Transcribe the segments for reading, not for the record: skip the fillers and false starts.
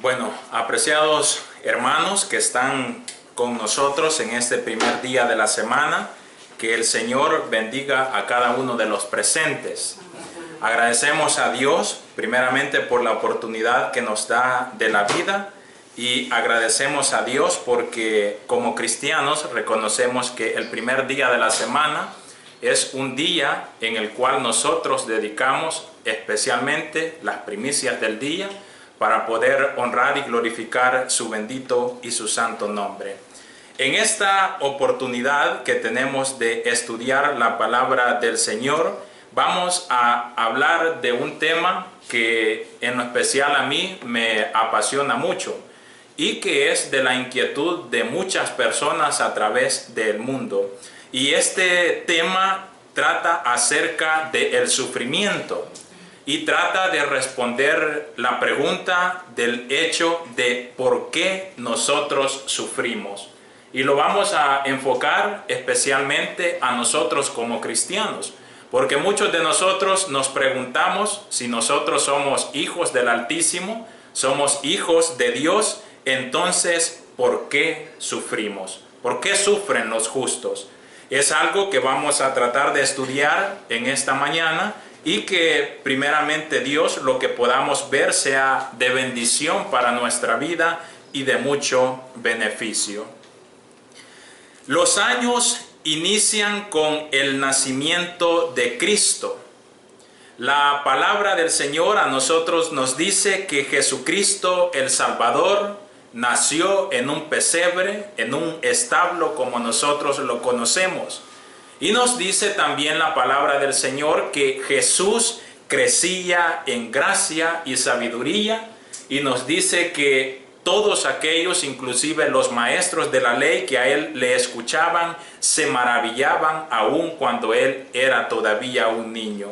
Bueno, apreciados hermanos que están con nosotros en este primer día de la semana, que el Señor bendiga a cada uno de los presentes. Agradecemos a Dios primeramente por la oportunidad que nos da de la vida y agradecemos a Dios porque como cristianos reconocemos que el primer día de la semana es un día en el cual nosotros dedicamos especialmente las primicias del día para poder honrar y glorificar su bendito y su santo nombre. En esta oportunidad que tenemos de estudiar la palabra del Señor, vamos a hablar de un tema que en lo especial a mí me apasiona mucho y que es de la inquietud de muchas personas a través del mundo. Y este tema trata acerca del sufrimiento y trata de responder la pregunta del hecho de por qué nosotros sufrimos. Y lo vamos a enfocar especialmente a nosotros como cristianos, porque muchos de nosotros nos preguntamos si nosotros somos hijos del Altísimo, somos hijos de Dios, entonces ¿por qué sufrimos? ¿Por qué sufren los justos? Es algo que vamos a tratar de estudiar en esta mañana y que primeramente Dios lo que podamos ver sea de bendición para nuestra vida y de mucho beneficio. Los años inician con el nacimiento de Cristo. La palabra del Señor a nosotros nos dice que Jesucristo el Salvador nació en un pesebre, en un establo como nosotros lo conocemos. Y nos dice también la palabra del Señor que Jesús crecía en gracia y sabiduría, y nos dice que todos aquellos, inclusive los maestros de la ley que a él le escuchaban, se maravillaban aún cuando él era todavía un niño.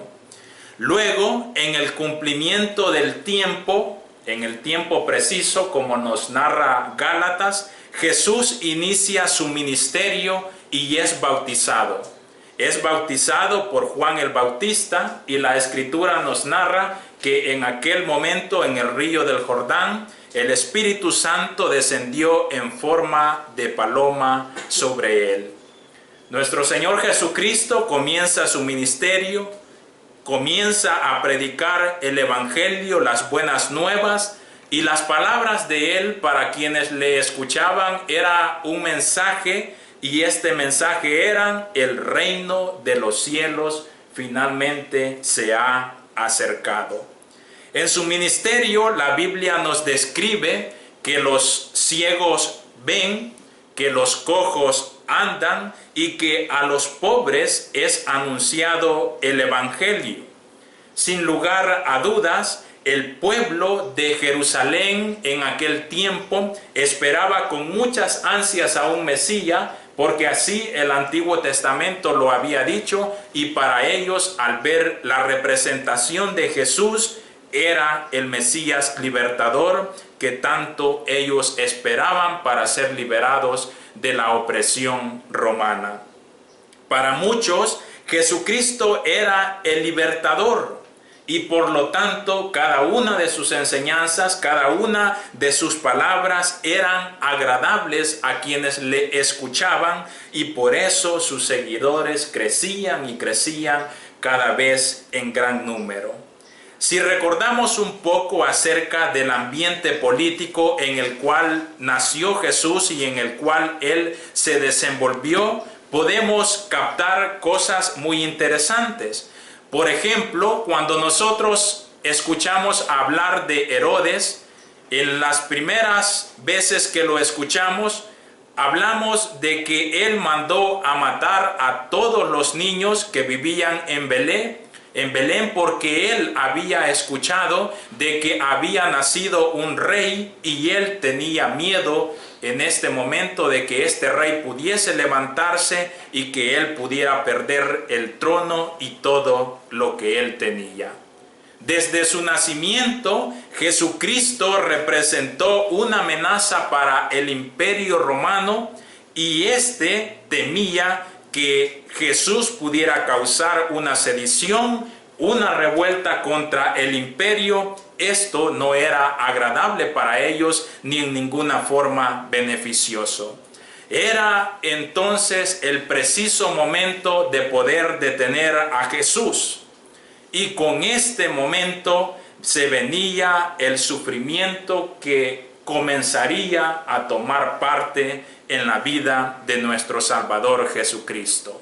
Luego, en el cumplimiento del tiempo, en el tiempo preciso, como nos narra Gálatas, Jesús inicia su ministerio y es bautizado. Es bautizado por Juan el Bautista y la Escritura nos narra que en aquel momento en el río del Jordán, el Espíritu Santo descendió en forma de paloma sobre él. Nuestro Señor Jesucristo comienza su ministerio, comienza a predicar el Evangelio, las buenas nuevas, y las palabras de él para quienes le escuchaban era un mensaje, y este mensaje era: el reino de los cielos finalmente se ha acercado. En su ministerio la Biblia nos describe que los ciegos ven, que los cojos andan y que a los pobres es anunciado el Evangelio. Sin lugar a dudas, el pueblo de Jerusalén en aquel tiempo esperaba con muchas ansias a un Mesías, porque así el Antiguo Testamento lo había dicho, y para ellos, al ver la representación de Jesús, era el Mesías libertador que tanto ellos esperaban para ser liberados de la opresión romana. Para muchos, Jesucristo era el libertador, y por lo tanto cada una de sus enseñanzas, cada una de sus palabras eran agradables a quienes le escuchaban, y por eso sus seguidores crecían y crecían cada vez en gran número. Si recordamos un poco acerca del ambiente político en el cual nació Jesús y en el cual él se desenvolvió, podemos captar cosas muy interesantes. Por ejemplo, cuando nosotros escuchamos hablar de Herodes, en las primeras veces que lo escuchamos, hablamos de que él mandó a matar a todos los niños que vivían en Belén, porque él había escuchado de que había nacido un rey y él tenía miedo en este momento de que este rey pudiese levantarse y que él pudiera perder el trono y todo lo que él tenía. Desde su nacimiento, Jesucristo representó una amenaza para el imperio romano, y éste temía que Jesús pudiera causar una sedición una revuelta contra el imperio. Esto no era agradable para ellos ni en ninguna forma beneficioso. Era entonces el preciso momento de poder detener a Jesús. Y con este momento se venía el sufrimiento que comenzaría a tomar parte en la vida de nuestro Salvador Jesucristo.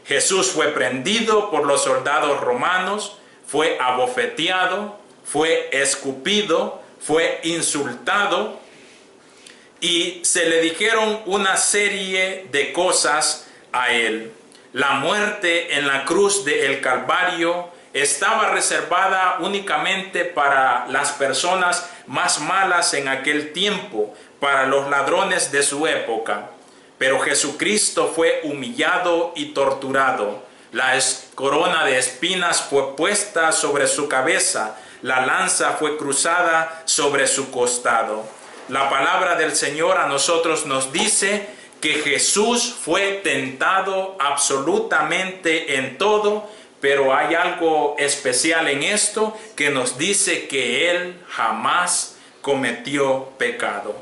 Jesús fue prendido por los soldados romanos, fue abofeteado, fue escupido, fue insultado y se le dijeron una serie de cosas a él. La muerte en la cruz del Calvario estaba reservada únicamente para las personas más malas en aquel tiempo, para los ladrones de su época. Pero Jesucristo fue humillado y torturado. La corona de espinas fue puesta sobre su cabeza. La lanza fue cruzada sobre su costado. La palabra del Señor a nosotros nos dice que Jesús fue tentado absolutamente en todo, pero hay algo especial en esto que nos dice que Él jamás cometió pecado.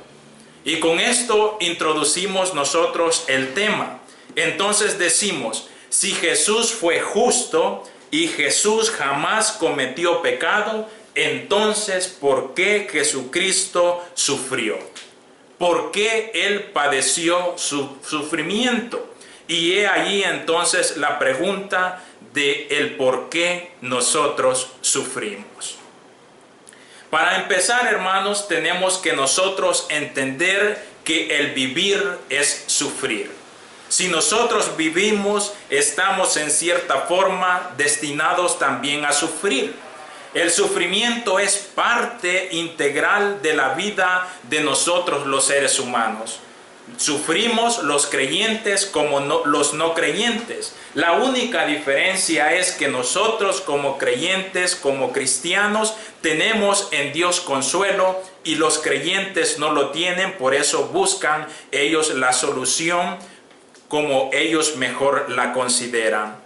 Y con esto introducimos nosotros el tema. Entonces decimos, si Jesús fue justo y Jesús jamás cometió pecado, entonces ¿por qué Jesucristo sufrió? ¿Por qué Él padeció su sufrimiento? Y he ahí entonces la pregunta de el por qué nosotros sufrimos. Para empezar, hermanos, tenemos que nosotros entender que el vivir es sufrir. Si nosotros vivimos, estamos en cierta forma destinados también a sufrir. El sufrimiento es parte integral de la vida de nosotros los seres humanos. Sufrimos los creyentes como los no creyentes. La única diferencia es que nosotros como creyentes, como cristianos, tenemos en Dios consuelo y los creyentes no lo tienen, por eso buscan ellos la solución como ellos mejor la consideran.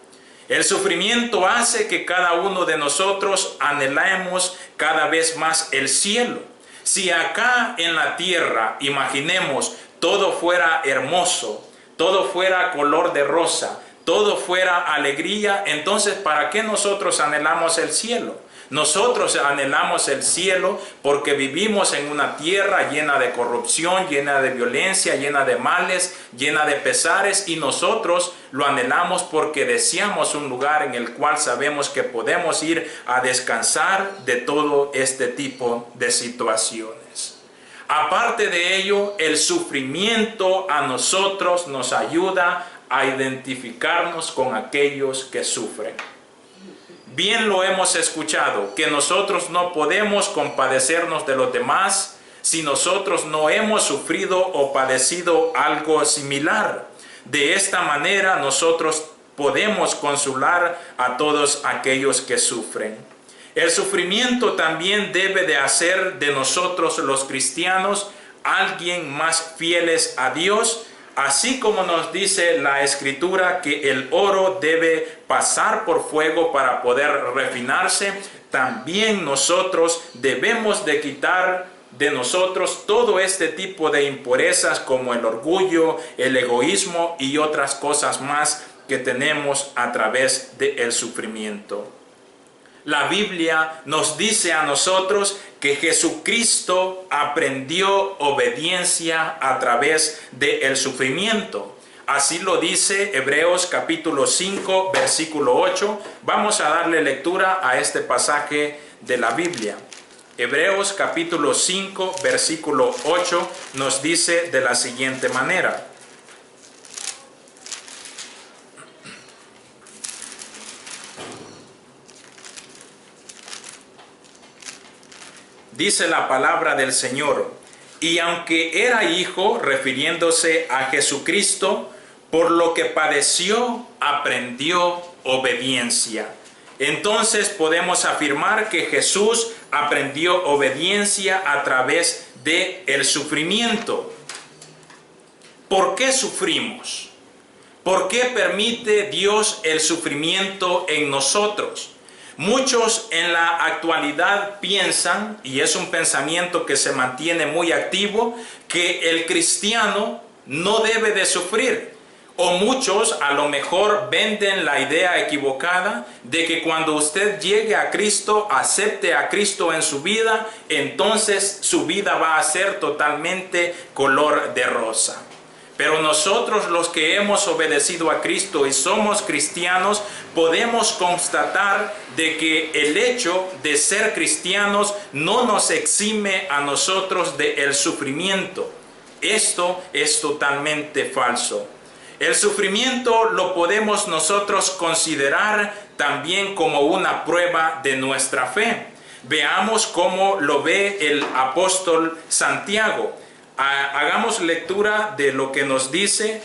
El sufrimiento hace que cada uno de nosotros anhelemos cada vez más el cielo. Si acá en la tierra, imaginemos, todo fuera hermoso, todo fuera color de rosa, todo fuera alegría, entonces ¿para qué nosotros anhelamos el cielo? Nosotros anhelamos el cielo porque vivimos en una tierra llena de corrupción, llena de violencia, llena de males, llena de pesares, y nosotros lo anhelamos porque deseamos un lugar en el cual sabemos que podemos ir a descansar de todo este tipo de situaciones. Aparte de ello, el sufrimiento a nosotros nos ayuda a identificarnos con aquellos que sufren. Bien lo hemos escuchado, que nosotros no podemos compadecernos de los demás si nosotros no hemos sufrido o padecido algo similar. De esta manera nosotros podemos consolar a todos aquellos que sufren. El sufrimiento también debe de hacer de nosotros los cristianos alguien más fieles a Dios, así como nos dice la Escritura que el oro debe pasar por fuego para poder refinarse. También nosotros debemos de quitar de nosotros todo este tipo de impurezas como el orgullo, el egoísmo y otras cosas más que tenemos a través del sufrimiento. La Biblia nos dice a nosotros que Jesucristo aprendió obediencia a través del sufrimiento. Así lo dice Hebreos capítulo 5, versículo 8. Vamos a darle lectura a este pasaje de la Biblia. Hebreos capítulo 5, versículo 8 nos dice de la siguiente manera. Dice la palabra del Señor: y aunque era hijo, refiriéndose a Jesucristo, por lo que padeció, aprendió obediencia. Entonces podemos afirmar que Jesús aprendió obediencia a través del sufrimiento. ¿Por qué sufrimos? ¿Por qué permite Dios el sufrimiento en nosotros? Muchos en la actualidad piensan, y es un pensamiento que se mantiene muy activo, que el cristiano no debe de sufrir. O muchos a lo mejor venden la idea equivocada de que cuando usted llegue a Cristo, acepte a Cristo en su vida, entonces su vida va a ser totalmente color de rosa. Pero nosotros, los que hemos obedecido a Cristo y somos cristianos, podemos constatar de que el hecho de ser cristianos no nos exime a nosotros del sufrimiento. Esto es totalmente falso. El sufrimiento lo podemos nosotros considerar también como una prueba de nuestra fe. Veamos cómo lo ve el apóstol Santiago. Hagamos lectura de lo que nos dice.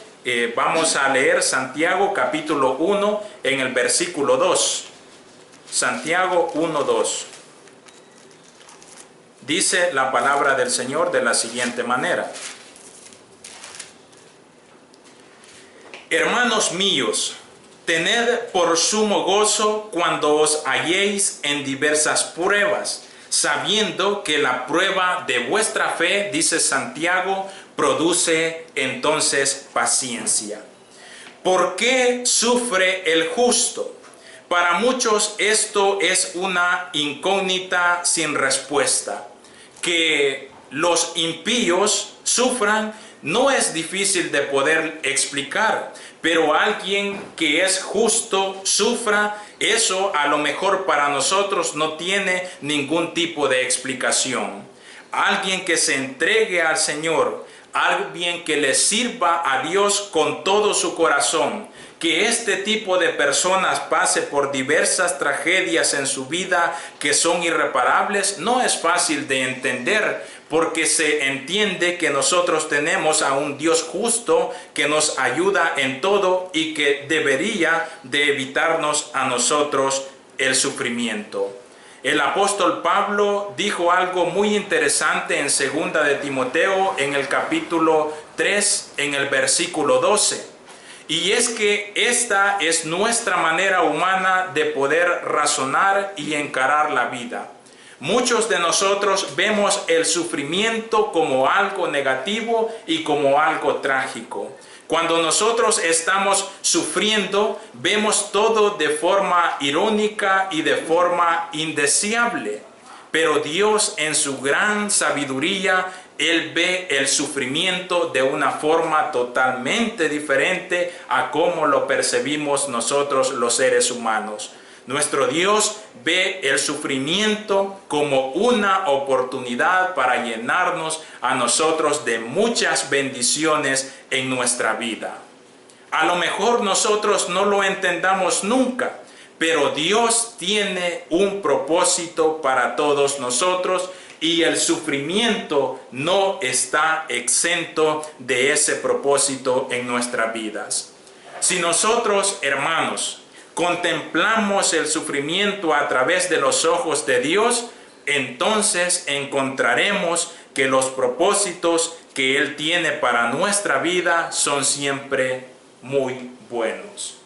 Vamos a leer Santiago capítulo 1 en el versículo 2. Santiago 1:2. Dice la palabra del Señor de la siguiente manera. Hermanos míos, tened por sumo gozo cuando os halléis en diversas pruebas, sabiendo que la prueba de vuestra fe, dice Santiago, produce entonces paciencia. ¿Por qué sufre el justo? Para muchos esto es una incógnita sin respuesta. Que los impíos sufran no es difícil de poder explicar, pero alguien que es justo sufra, eso a lo mejor para nosotros no tiene ningún tipo de explicación. Alguien que se entregue al Señor, alguien que le sirva a Dios con todo su corazón, que este tipo de personas pase por diversas tragedias en su vida que son irreparables, no es fácil de entender, porque se entiende que nosotros tenemos a un Dios justo que nos ayuda en todo y que debería de evitarnos a nosotros el sufrimiento. El apóstol Pablo dijo algo muy interesante en 2 de Timoteo en el capítulo 3 en el versículo 12. Y es que esta es nuestra manera humana de poder razonar y encarar la vida. Muchos de nosotros vemos el sufrimiento como algo negativo y como algo trágico. Cuando nosotros estamos sufriendo, vemos todo de forma irónica y de forma indeseable. Pero Dios, en su gran sabiduría, Él ve el sufrimiento de una forma totalmente diferente a cómo lo percibimos nosotros los seres humanos. Nuestro Dios ve el sufrimiento como una oportunidad para llenarnos a nosotros de muchas bendiciones en nuestra vida. A lo mejor nosotros no lo entendamos nunca, pero Dios tiene un propósito para todos nosotros y el sufrimiento no está exento de ese propósito en nuestras vidas. Si nosotros, hermanos, contemplamos el sufrimiento a través de los ojos de Dios, entonces encontraremos que los propósitos que Él tiene para nuestra vida son siempre muy buenos.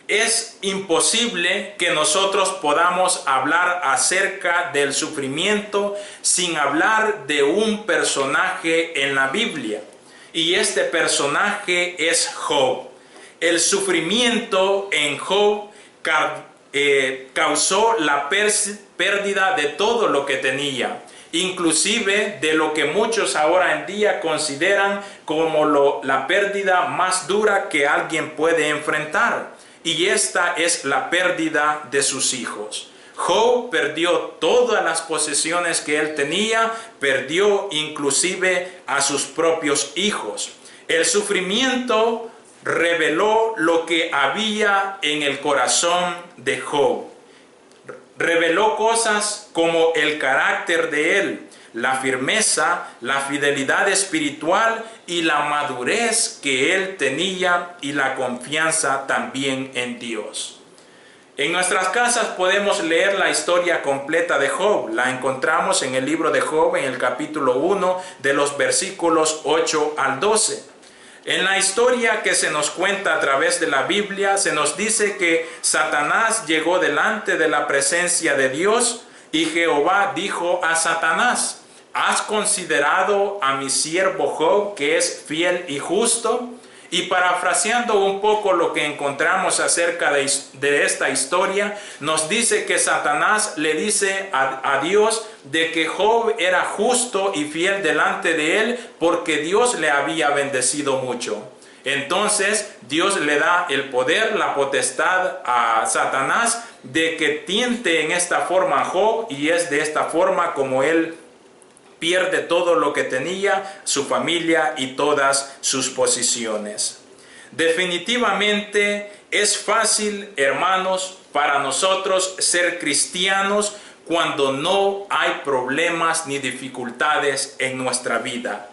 Es imposible que nosotros podamos hablar acerca del sufrimiento sin hablar de un personaje en la Biblia. Y este personaje es Job. El sufrimiento en Job causó la pérdida de todo lo que tenía, inclusive de lo que muchos ahora en día consideran como la pérdida más dura que alguien puede enfrentar. Y esta es la pérdida de sus hijos. Job perdió todas las posesiones que él tenía, perdió inclusive a sus propios hijos. El sufrimiento reveló lo que había en el corazón de Job. Reveló cosas como el carácter de él, la firmeza, la fidelidad espiritual y la madurez que él tenía y la confianza también en Dios. En nuestras casas podemos leer la historia completa de Job. La encontramos en el libro de Job en el capítulo 1 de los versículos 8 al 12. En la historia que se nos cuenta a través de la Biblia, se nos dice que Satanás llegó delante de la presencia de Dios y Jehová dijo a Satanás: ¿has considerado a mi siervo Job, que es fiel y justo? Y parafraseando un poco lo que encontramos acerca de esta historia, nos dice que Satanás le dice a Dios de que Job era justo y fiel delante de él porque Dios le había bendecido mucho. Entonces Dios le da el poder, la potestad a Satanás de que tiente en esta forma a Job, y es de esta forma como él pierde todo lo que tenía, su familia y todas sus posiciones. Definitivamente es fácil, hermanos, para nosotros ser cristianos cuando no hay problemas ni dificultades en nuestra vida.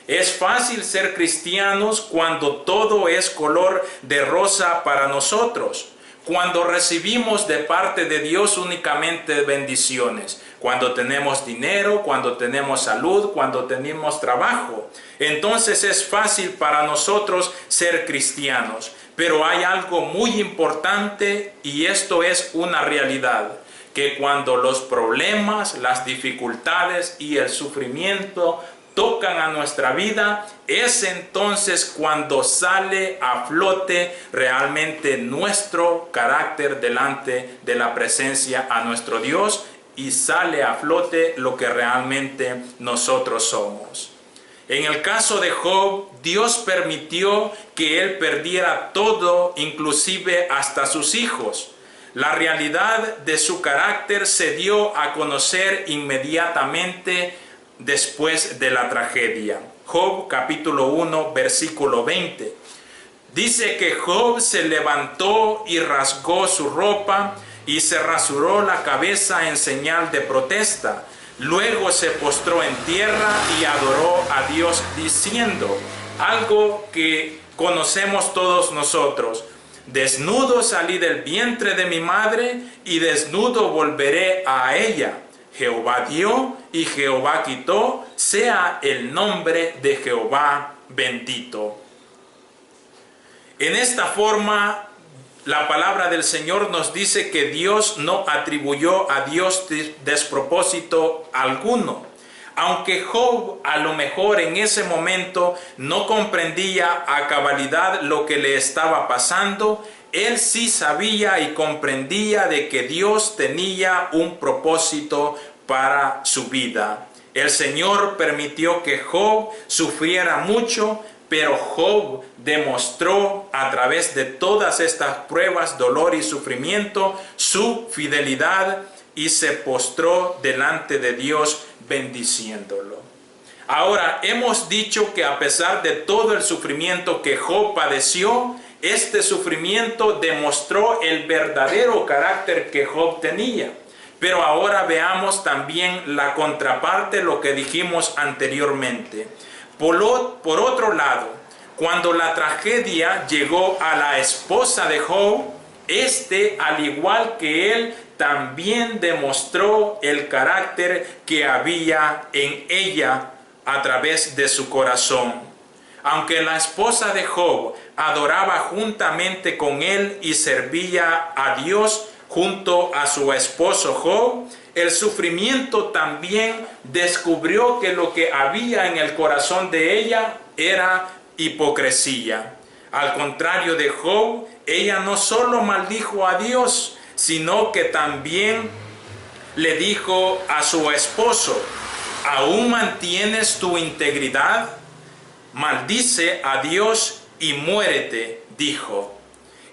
Es fácil ser cristianos cuando todo es color de rosa para nosotros, cuando recibimos de parte de Dios únicamente bendiciones, cuando tenemos dinero, cuando tenemos salud, cuando tenemos trabajo. Entonces es fácil para nosotros ser cristianos. Pero hay algo muy importante, y esto es una realidad, que cuando los problemas, las dificultades y el sufrimiento tocan a nuestra vida, es entonces cuando sale a flote realmente nuestro carácter delante de la presencia a nuestro Dios, y sale a flote lo que realmente nosotros somos. En el caso de Job, Dios permitió que él perdiera todo, inclusive hasta sus hijos. La realidad de su carácter se dio a conocer inmediatamente después de la tragedia. Job capítulo 1 versículo 20. Dice que Job se levantó y rasgó su ropa y se rasuró la cabeza en señal de protesta. Luego se postró en tierra y adoró a Dios diciendo algo que conocemos todos nosotros: desnudo salí del vientre de mi madre y desnudo volveré a ella. Jehová dio y Jehová quitó, sea el nombre de Jehová bendito. En esta forma, la palabra del Señor nos dice que Dios no atribuyó a Dios despropósito alguno. Aunque Job a lo mejor en ese momento no comprendía a cabalidad lo que le estaba pasando, él sí sabía y comprendía de que Dios tenía un propósito para su vida. El Señor permitió que Job sufriera mucho, pero Job demostró a través de todas estas pruebas, dolor y sufrimiento, su fidelidad, y se postró delante de Dios bendiciéndolo. Ahora, hemos dicho que a pesar de todo el sufrimiento que Job padeció, este sufrimiento demostró el verdadero carácter que Job tenía. Pero ahora veamos también la contraparte, lo que dijimos anteriormente. Por otro lado, cuando la tragedia llegó a la esposa de Job, al igual que él, también demostró el carácter que había en ella a través de su corazón. Aunque la esposa de Job adoraba juntamente con él y servía a Dios junto a su esposo Job, el sufrimiento también descubrió que lo que había en el corazón de ella era hipocresía. Al contrario de Job, ella no solo maldijo a Dios, sino que también le dijo a su esposo: ¿aún mantienes tu integridad? Maldice a Dios y muérete, dijo.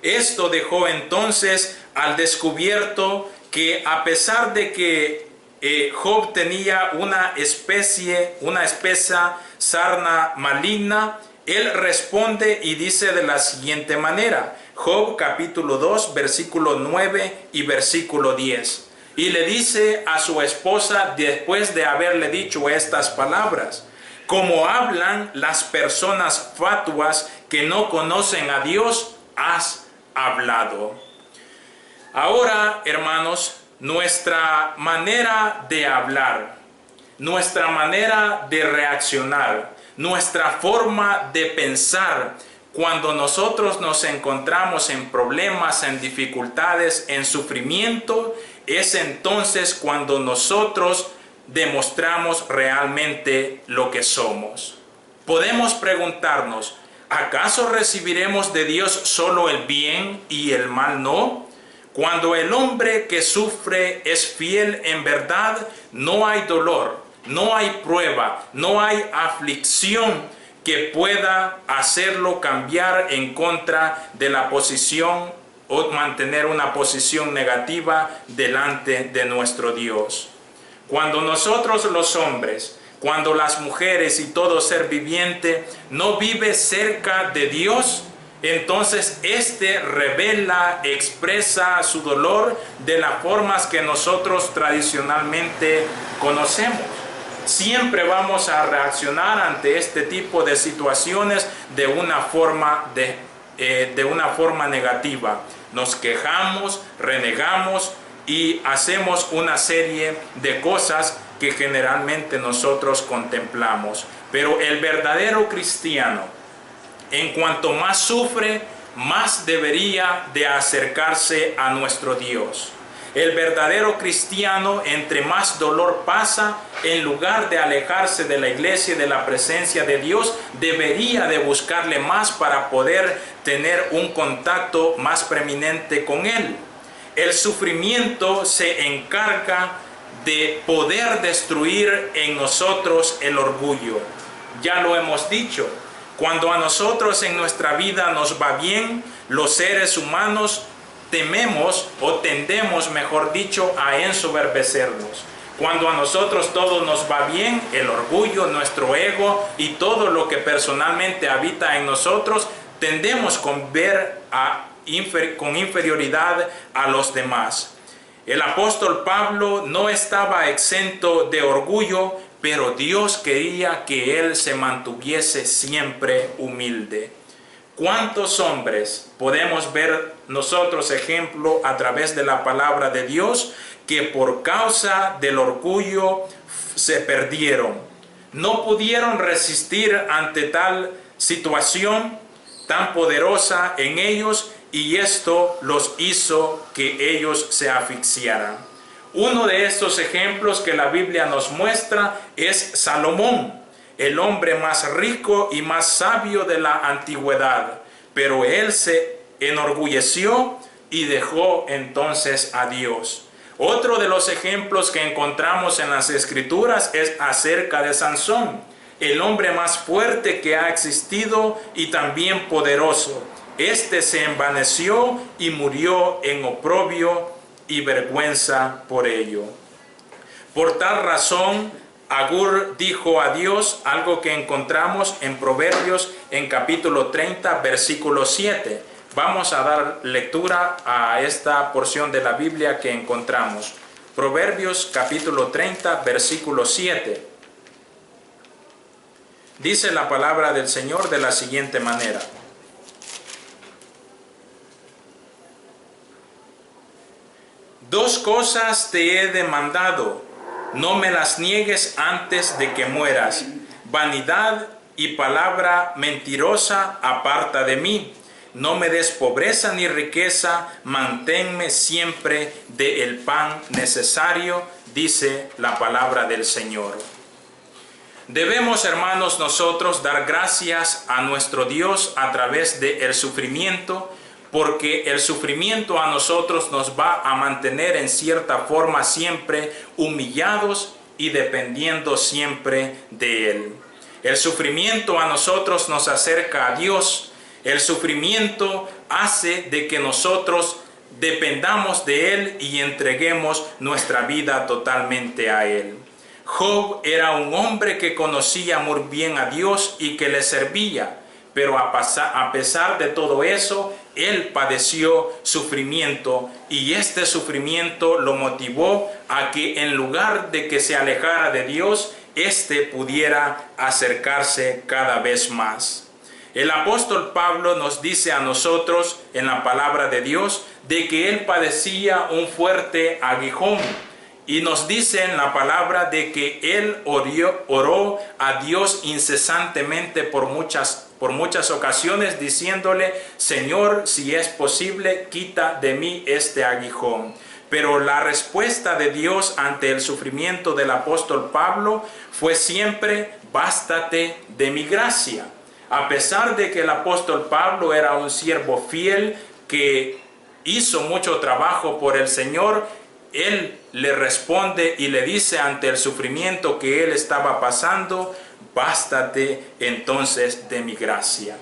Esto dejó entonces al descubierto que a pesar de que Job tenía una espesa sarna maligna, él responde y dice de la siguiente manera. Job capítulo 2 versículo 9 y versículo 10. Y le dice a su esposa después de haberle dicho estas palabras: como hablan las personas fatuas que no conocen a Dios, has hablado. Ahora, hermanos, nuestra manera de hablar, nuestra manera de reaccionar, nuestra forma de pensar, cuando nosotros nos encontramos en problemas, en dificultades, en sufrimiento, es entonces cuando nosotros demostramos realmente lo que somos. Podemos preguntarnos, ¿acaso recibiremos de Dios solo el bien y el mal no? Cuando el hombre que sufre es fiel en verdad, no hay dolor, no hay prueba, no hay aflicción que pueda hacerlo cambiar en contra de la posición o mantener una posición negativa delante de nuestro Dios. Cuando nosotros los hombres, cuando las mujeres y todo ser viviente no vive cerca de Dios, entonces revela, expresa su dolor de las formas que nosotros tradicionalmente conocemos. Siempre vamos a reaccionar ante este tipo de situaciones de una forma negativa. Nos quejamos, renegamos y hacemos una serie de cosas que generalmente nosotros contemplamos. Pero el verdadero cristiano, en cuanto más sufre, más debería de acercarse a nuestro Dios. El verdadero cristiano, entre más dolor pasa, en lugar de alejarse de la iglesia y de la presencia de Dios, debería de buscarle más para poder tener un contacto más preeminente con Él. El sufrimiento se encarga de poder destruir en nosotros el orgullo. Ya lo hemos dicho, cuando a nosotros en nuestra vida nos va bien, los seres humanos tememos o tendemos, mejor dicho, a ensoberbecernos. Cuando a nosotros todo nos va bien, el orgullo, nuestro ego y todo lo que personalmente habita en nosotros, tendemos con inferioridad a los demás. El apóstol Pablo no estaba exento de orgullo, pero Dios quería que él se mantuviese siempre humilde. ¿Cuántos hombres podemos ver nosotros ejemplo a través de la palabra de Dios que por causa del orgullo se perdieron? No pudieron resistir ante tal situación tan poderosa en ellos y esto los hizo que ellos se asfixiaran. Uno de estos ejemplos que la Biblia nos muestra es Salomón, el hombre más rico y más sabio de la antigüedad, pero él se enorgulleció y dejó entonces a Dios. Otro de los ejemplos que encontramos en las Escrituras es acerca de Sansón, el hombre más fuerte que ha existido y también poderoso. Este se envaneció y murió en oprobio y vergüenza por ello. Por tal razón, Agur dijo a Dios algo que encontramos en Proverbios en capítulo 30, versículo 7. Vamos a dar lectura a esta porción de la Biblia que encontramos. Proverbios capítulo 30, versículo 7. Dice la palabra del Señor de la siguiente manera. Dos cosas te he demandado, no me las niegues antes de que mueras. Vanidad y palabra mentirosa aparta de mí. No me des pobreza ni riqueza, manténme siempre del pan necesario, dice la palabra del Señor. Debemos, hermanos, nosotros dar gracias a nuestro Dios a través del sufrimiento, porque el sufrimiento a nosotros nos va a mantener en cierta forma siempre humillados y dependiendo siempre de Él. El sufrimiento a nosotros nos acerca a Dios. El sufrimiento hace de que nosotros dependamos de Él y entreguemos nuestra vida totalmente a Él. Job era un hombre que conocía muy bien a Dios y que le servía, pero a pesar de todo eso, él padeció sufrimiento y este sufrimiento lo motivó a que en lugar de que se alejara de Dios, pudiera acercarse cada vez más. El apóstol Pablo nos dice a nosotros en la palabra de Dios de que él padecía un fuerte aguijón Y nos dice en la palabra de que él oró a Dios incesantemente por muchas ocasiones, diciéndole: Señor, si es posible, quita de mí este aguijón. Pero la respuesta de Dios ante el sufrimiento del apóstol Pablo fue siempre: bástate de mi gracia. A pesar de que el apóstol Pablo era un siervo fiel que hizo mucho trabajo por el Señor, él le responde y le dice ante el sufrimiento que él estaba pasando: bástate entonces de mi gracia.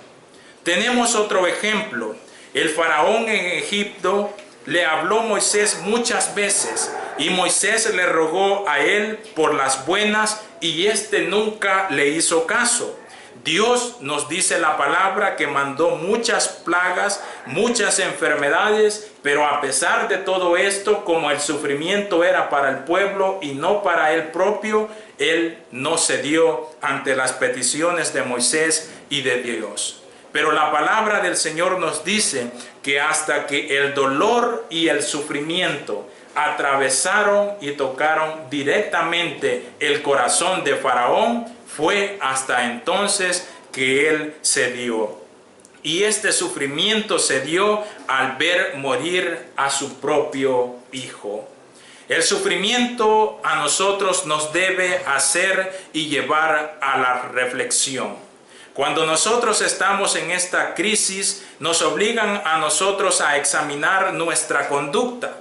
Tenemos otro ejemplo. El faraón en Egipto le habló a Moisés muchas veces, y Moisés le rogó a él por las buenas, y éste nunca le hizo caso. Dios nos dice la palabra que mandó muchas plagas, muchas enfermedades, pero a pesar de todo esto, como el sufrimiento era para el pueblo y no para él propio, él no cedió ante las peticiones de Moisés y de Dios. Pero la palabra del Señor nos dice que hasta que el dolor y el sufrimiento atravesaron y tocaron directamente el corazón de Faraón, fue hasta entonces que él cedió. Y este sufrimiento se dio al ver morir a su propio hijo. El sufrimiento a nosotros nos debe hacer y llevar a la reflexión. Cuando nosotros estamos en esta crisis, nos obligan a nosotros a examinar nuestra conducta.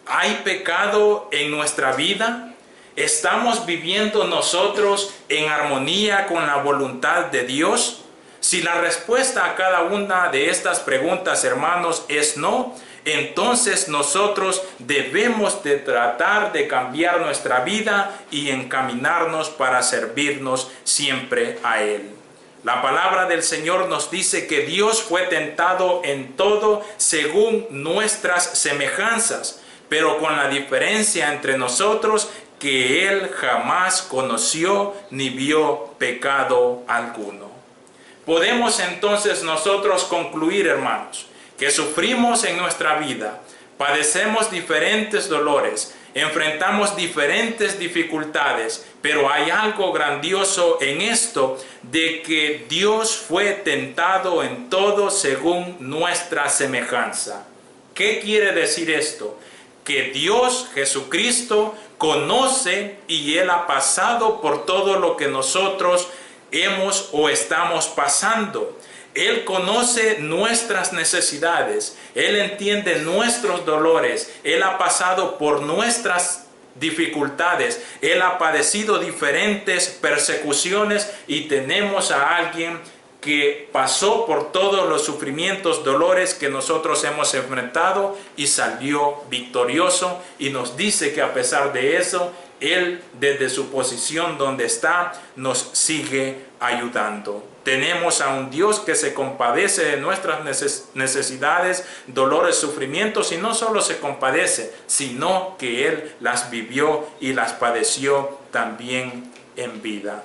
¿Hay pecado en nuestra vida? ¿Estamos viviendo nosotros en armonía con la voluntad de Dios? Si la respuesta a cada una de estas preguntas, hermanos, es no, entonces nosotros debemos de tratar de cambiar nuestra vida y encaminarnos para servirnos siempre a Él. La palabra del Señor nos dice que Dios fue tentado en todo según nuestras semejanzas, pero con la diferencia entre nosotros que Él jamás conoció ni vio pecado alguno. Podemos entonces nosotros concluir, hermanos, que sufrimos en nuestra vida, padecemos diferentes dolores, enfrentamos diferentes dificultades, pero hay algo grandioso en esto, de que Dios fue tentado en todo según nuestra semejanza. ¿Qué quiere decir esto? Que Dios, Jesucristo, conoce y Él ha pasado por todo lo que nosotros hemos o estamos pasando. Él conoce nuestras necesidades, Él entiende nuestros dolores, Él ha pasado por nuestras dificultades, Él ha padecido diferentes persecuciones y tenemos a alguien que pasó por todos los sufrimientos, dolores que nosotros hemos enfrentado y salió victorioso, y nos dice que a pesar de eso, Él desde su posición donde está nos sigue ayudando. Tenemos a un Dios que se compadece de nuestras necesidades, dolores, sufrimientos, y no solo se compadece, sino que Él las vivió y las padeció también en vida.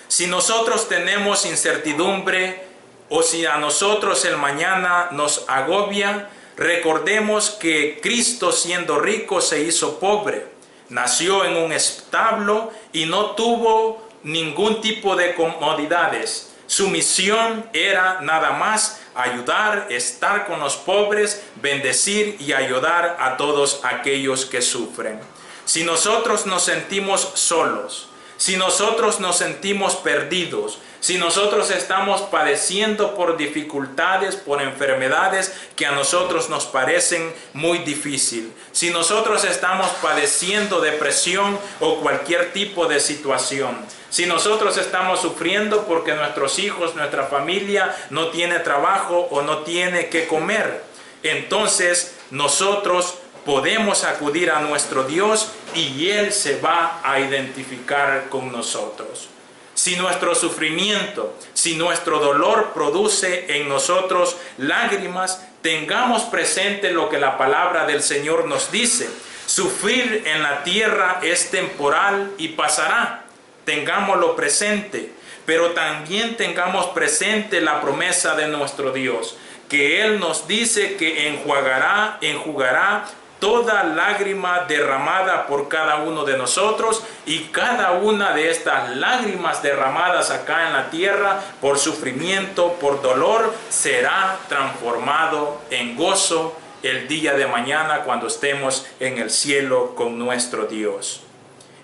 Si nosotros tenemos incertidumbre o si a nosotros el mañana nos agobia, recordemos que Cristo, siendo rico, se hizo pobre. Nació en un establo y no tuvo ningún tipo de comodidades. Su misión era nada más ayudar, estar con los pobres, bendecir y ayudar a todos aquellos que sufren. Si nosotros nos sentimos solos, si nosotros nos sentimos perdidos, si nosotros estamos padeciendo por dificultades, por enfermedades que a nosotros nos parecen muy difíciles, si nosotros estamos padeciendo depresión o cualquier tipo de situación, si nosotros estamos sufriendo porque nuestros hijos, nuestra familia no tiene trabajo o no tiene que comer, entonces nosotros podemos acudir a nuestro Dios y Él se va a identificar con nosotros. Si nuestro sufrimiento, si nuestro dolor produce en nosotros lágrimas, tengamos presente lo que la palabra del Señor nos dice. Sufrir en la tierra es temporal y pasará. Tengámoslo presente, pero también tengamos presente la promesa de nuestro Dios, que Él nos dice que enjugará toda lágrima derramada por cada uno de nosotros, y cada una de estas lágrimas derramadas acá en la tierra por sufrimiento, por dolor, será transformado en gozo el día de mañana cuando estemos en el cielo con nuestro Dios.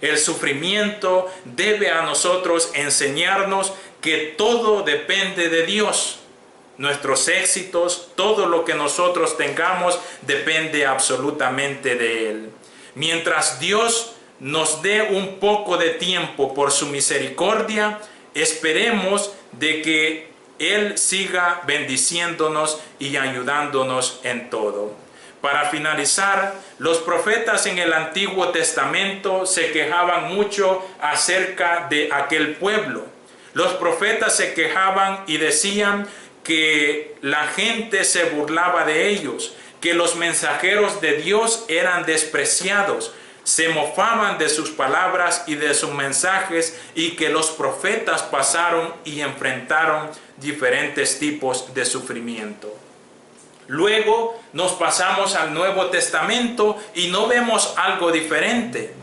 El sufrimiento debe a nosotros enseñarnos que todo depende de Dios. Nuestros éxitos, todo lo que nosotros tengamos, depende absolutamente de Él. Mientras Dios nos dé un poco de tiempo por su misericordia, esperemos de que Él siga bendiciéndonos y ayudándonos en todo. Para finalizar, los profetas en el Antiguo Testamento se quejaban mucho acerca de aquel pueblo. Los profetas se quejaban y decían que la gente se burlaba de ellos, que los mensajeros de Dios eran despreciados, se mofaban de sus palabras y de sus mensajes, y que los profetas pasaron y enfrentaron diferentes tipos de sufrimiento. Luego nos pasamos al Nuevo Testamento y no vemos algo diferente.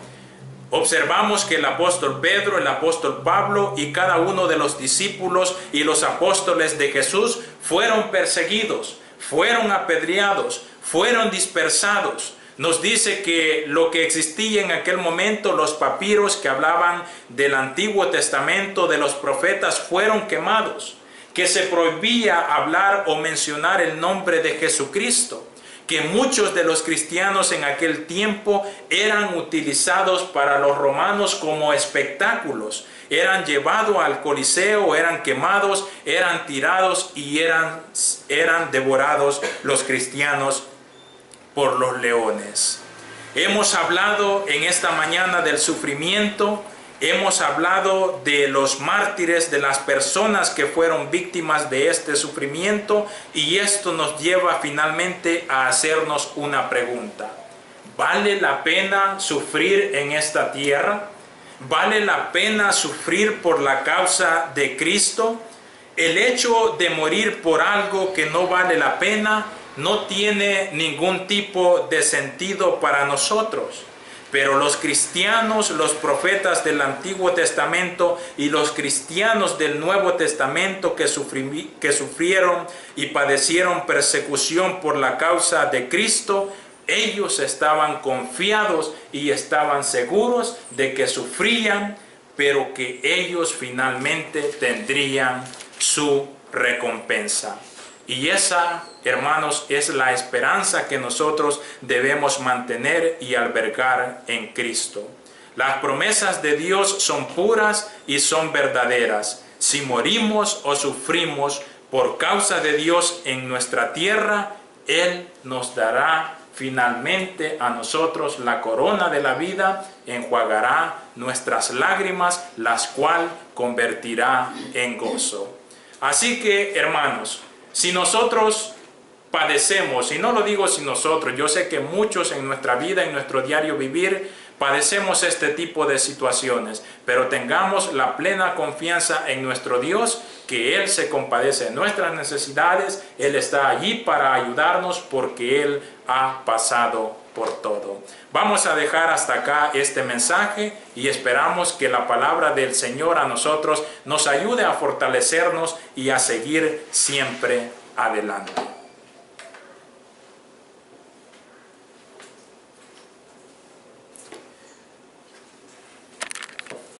Observamos que el apóstol Pedro, el apóstol Pablo y cada uno de los discípulos y los apóstoles de Jesús fueron perseguidos, fueron apedreados, fueron dispersados. Nos dice que lo que existía en aquel momento, los papiros que hablaban del Antiguo Testamento, de los profetas, fueron quemados, que se prohibía hablar o mencionar el nombre de Jesucristo, que muchos de los cristianos en aquel tiempo eran utilizados para los romanos como espectáculos, eran llevados al Coliseo, eran quemados, eran tirados y eran devorados los cristianos por los leones. Hemos hablado en esta mañana del sufrimiento, hemos hablado de los mártires, de las personas que fueron víctimas de este sufrimiento, y esto nos lleva finalmente a hacernos una pregunta. ¿Vale la pena sufrir en esta tierra? ¿Vale la pena sufrir por la causa de Cristo? El hecho de morir por algo que no vale la pena no tiene ningún tipo de sentido para nosotros. Pero los cristianos, los profetas del Antiguo Testamento y los cristianos del Nuevo Testamento que sufrieron y padecieron persecución por la causa de Cristo, ellos estaban confiados y estaban seguros de que sufrían, pero que ellos finalmente tendrían su recompensa. Y esa, hermanos, es la esperanza que nosotros debemos mantener y albergar en Cristo. Las promesas de Dios son puras y son verdaderas. Si morimos o sufrimos por causa de Dios en nuestra tierra, Él nos dará finalmente a nosotros la corona de la vida, enjuagará nuestras lágrimas, las cuales convertirá en gozo. Así que, hermanos, si nosotros padecemos, y no lo digo si nosotros, yo sé que muchos en nuestra vida, en nuestro diario vivir, padecemos este tipo de situaciones, pero tengamos la plena confianza en nuestro Dios, que Él se compadece de nuestras necesidades, Él está allí para ayudarnos porque Él ha pasado por todo. Vamos a dejar hasta acá este mensaje y esperamos que la palabra del Señor a nosotros nos ayude a fortalecernos y a seguir siempre adelante.